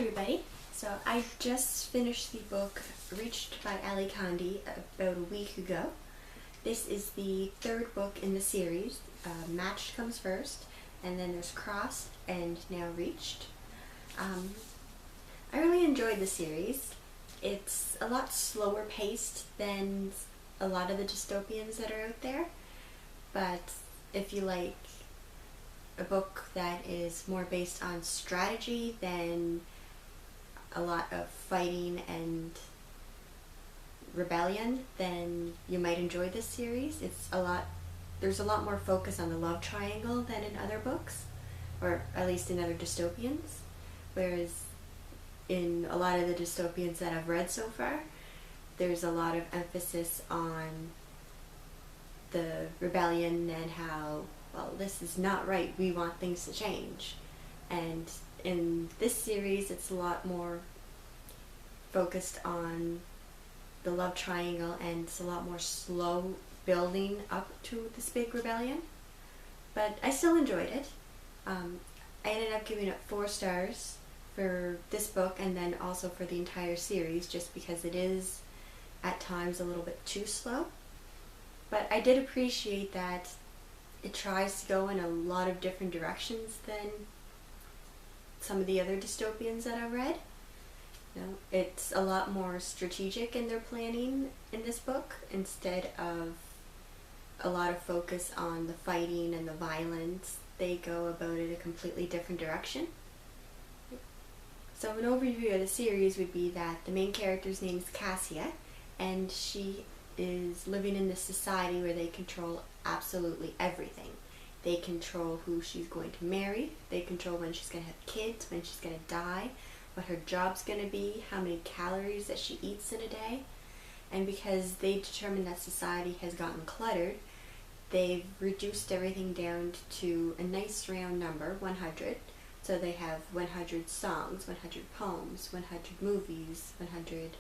everybody. So I just finished the book Reached by Condie about a week ago. This is the third book in the series. Matched comes first, and then there's Crossed, and now Reached. I really enjoyed the series. It's a lot slower paced than a lot of the dystopians that are out there, but if you like a book that is more based on strategy than a lot of fighting and rebellion, then you might enjoy this series. There's a lot more focus on the love triangle than in other books, or at least in other dystopians, whereas in a lot of the dystopians that I've read so far, there's a lot of emphasis on the rebellion and how, well, this is not right, we want things to change. And in this series, it's a lot more focused on the love triangle, and it's a lot more slow building up to this big rebellion. But I still enjoyed it. I ended up giving it 4 stars for this book, and then also for the entire series, just because it is at times a little bit too slow. But I did appreciate that it tries to go in a lot of different directions than some of the other dystopians that I've read. It's a lot more strategic in their planning in this book, instead of a lot of focus on the fighting and the violence. They go about it a completely different direction. So an overview of the series would be that the main character's name is Cassia, and she is living in this society where they control absolutely everything. They control who she's going to marry, they control when she's going to have kids, when she's going to die, what her job's going to be, how many calories that she eats in a day. And because they determine that society has gotten cluttered, they've reduced everything down to a nice round number, 100. So they have 100 songs, 100 poems, 100 movies, 100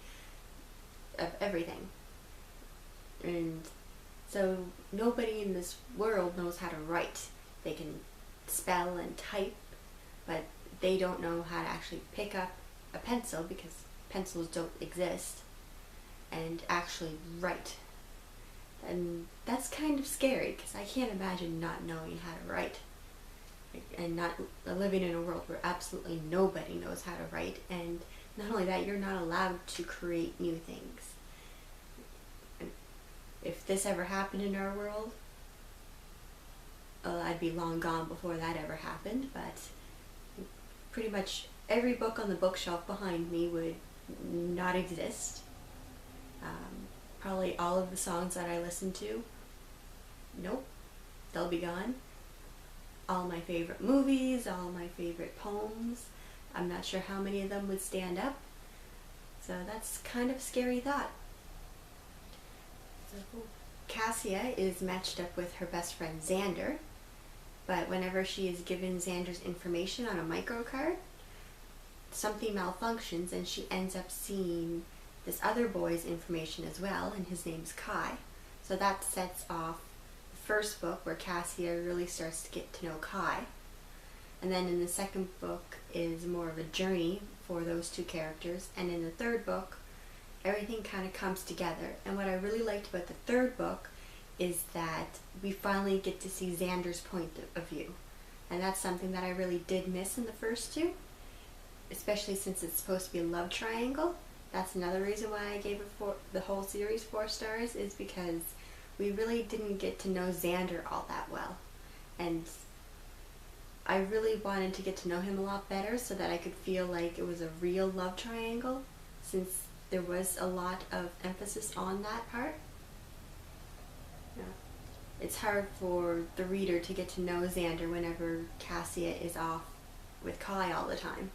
of everything. And so nobody in this world knows how to write. They can spell and type, but they don't know how to actually pick up a pencil, because pencils don't exist, and actually write. And that's kind of scary, because I can't imagine not knowing how to write, and not living in a world where absolutely nobody knows how to write. And not only that, you're not allowed to create new things. If this ever happened in our world, I'd be long gone before that ever happened. But pretty much every book on the bookshelf behind me would not exist. Probably all of the songs that I listen to, nope, they'll be gone. All my favorite movies, all my favorite poems, I'm not sure how many of them would stand up. So that's kind of a scary thought. So Cassia is matched up with her best friend Xander, but whenever she is given Xander's information on a microcard, something malfunctions and she ends up seeing this other boy's information as well, and his name's Kai. So that sets off the first book, where Cassia really starts to get to know Kai. And then in the second book is more of a journey for those two characters, and in the third book everything kind of comes together. And what I really liked about the third book is that we finally get to see Xander's point of view. And that's something that I really did miss in the first two, especially since it's supposed to be a love triangle. That's another reason why I gave it the whole series 4 stars, is because we really didn't get to know Xander all that well. And I really wanted to get to know him a lot better, so that I could feel like it was a real love triangle, since there was a lot of emphasis on that part. Yeah. It's hard for the reader to get to know Xander whenever Cassia is off with Kai all the time,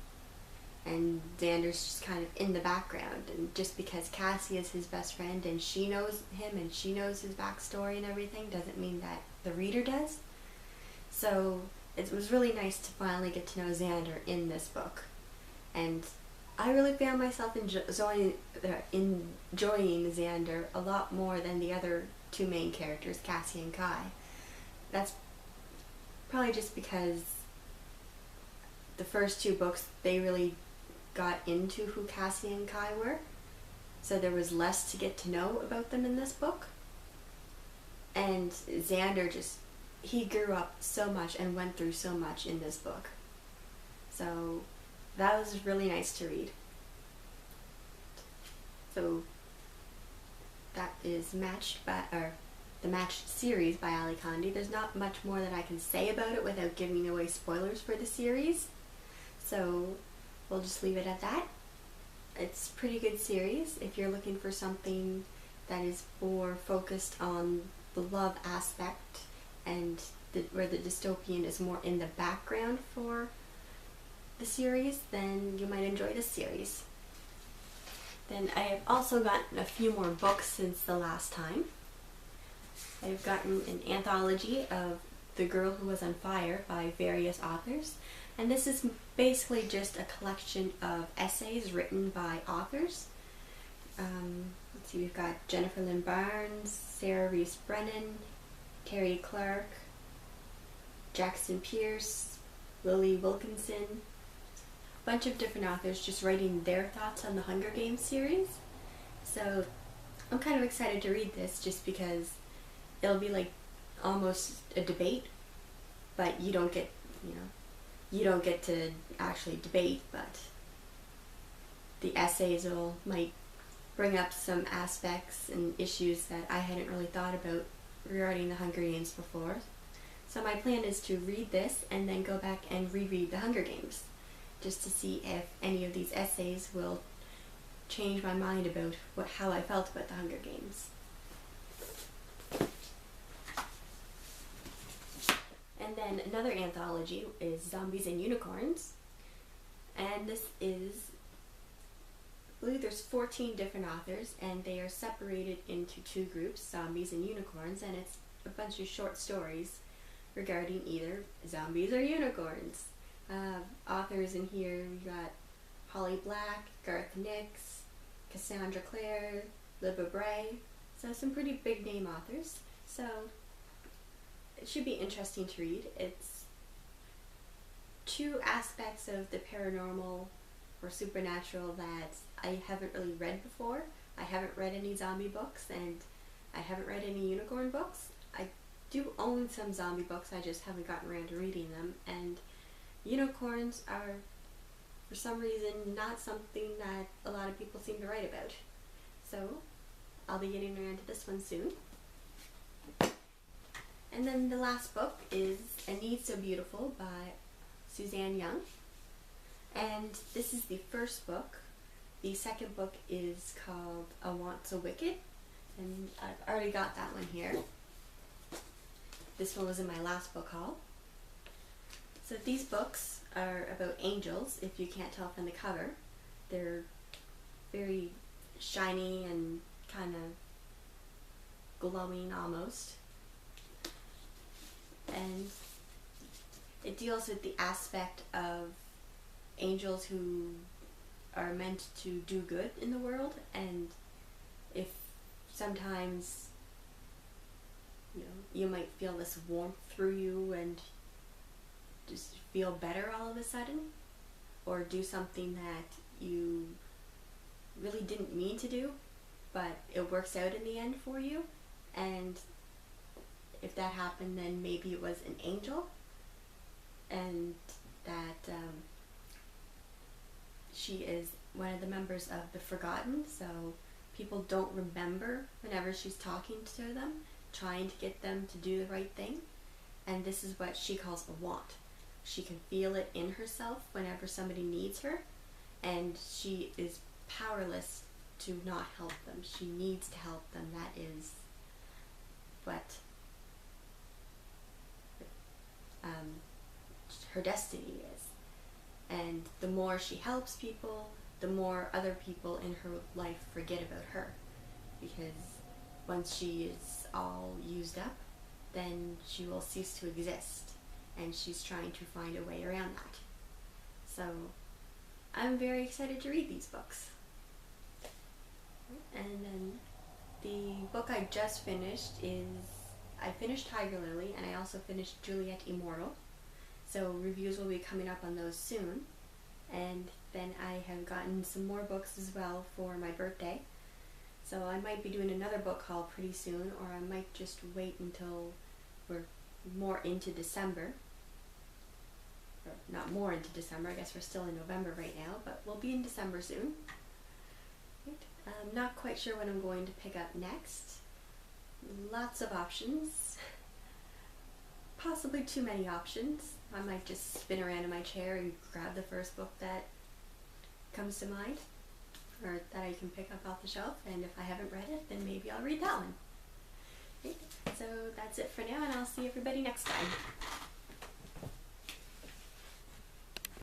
and Xander's just kind of in the background. And just because Cassia is his best friend and she knows him and she knows his backstory and everything, doesn't mean that the reader does. So it was really nice to finally get to know Xander in this book, and I really found myself enjoying Xander a lot more than the other 2 main characters, Cassie and Kai. That's probably just because the first 2 books, they really got into who Cassie and Kai were, so there was less to get to know about them in this book. And Xander he grew up so much and went through so much in this book. So that was really nice to read. So that is the Matched series by Ali Condie. There's not much more that I can say about it without giving away spoilers for the series. So we'll just leave it at that. It's a pretty good series if you're looking for something that is more focused on the love aspect and where the dystopian is more in the background for the series, then you might enjoy this series. Then I have also gotten a few more books since the last time. I've gotten an anthology of The Girl Who Was on Fire by various authors, and this is basically just a collection of essays written by authors. Let's see, we've got Jennifer Lynn Barnes, Sarah Reese Brennan, Terry Clark, Jackson Pierce, Lily Wilkinson, a bunch of different authors just writing their thoughts on the Hunger Games series. So I'm kind of excited to read this just because it'll be like almost a debate, but you don't get to actually debate, but the essays might bring up some aspects and issues that I hadn't really thought about regarding the Hunger Games before. So my plan is to read this and then go back and reread the Hunger Games, just to see if any of these essays will change my mind about how I felt about the Hunger Games. And then another anthology is Zombies and Unicorns. And this is, I believe there's 14 different authors, and they are separated into two groups, Zombies and Unicorns, and it's a bunch of short stories regarding either zombies or unicorns. Authors in here, we got Holly Black, Garth Nix, Cassandra Clare, Libba Bray, so some pretty big name authors. So it should be interesting to read. It's two aspects of the paranormal or supernatural that I haven't really read before. I haven't read any zombie books, and I haven't read any unicorn books. I do own some zombie books, I just haven't gotten around to reading them, and unicorns are, for some reason, not something that a lot of people seem to write about. So I'll be getting around to this one soon. And then the last book is A Need So Beautiful by Suzanne Young. And this is the first book. The second book is called A Want So Wicked, and I've already got that one here. This one was in my last book haul. So these books are about angels, if you can't tell from the cover. They're very shiny and kind of glowing almost. And it deals with the aspect of angels who are meant to do good in the world, and if sometimes you might feel this warmth through you and just feel better all of a sudden, or do something that you really didn't mean to do, but it works out in the end for you, and if that happened, then maybe it was an angel, and that she is one of the members of the Forgotten, so people don't remember whenever she's talking to them, trying to get them to do the right thing, and this is what she calls a want. She can feel it in herself whenever somebody needs her, and she is powerless to not help them. She needs to help them. That is what her destiny is. And the more she helps people, the more other people in her life forget about her. Because once she is all used up, then she will cease to exist. And she's trying to find a way around that. So I'm very excited to read these books. And then the book I just finished is, I finished Tiger Lily, and I also finished Juliet Immortal. So reviews will be coming up on those soon. And then I have gotten some more books as well for my birthday. So I might be doing another book haul pretty soon, or I might just wait until we're more into December. Or not more into December, I guess we're still in November right now, but we'll be in December soon. Right. I'm not quite sure what I'm going to pick up next. Lots of options. Possibly too many options. I might just spin around in my chair and grab the first book that comes to mind, or that I can pick up off the shelf, and if I haven't read it, then maybe I'll read that one. Okay. So that's it for now, and I'll see everybody next time.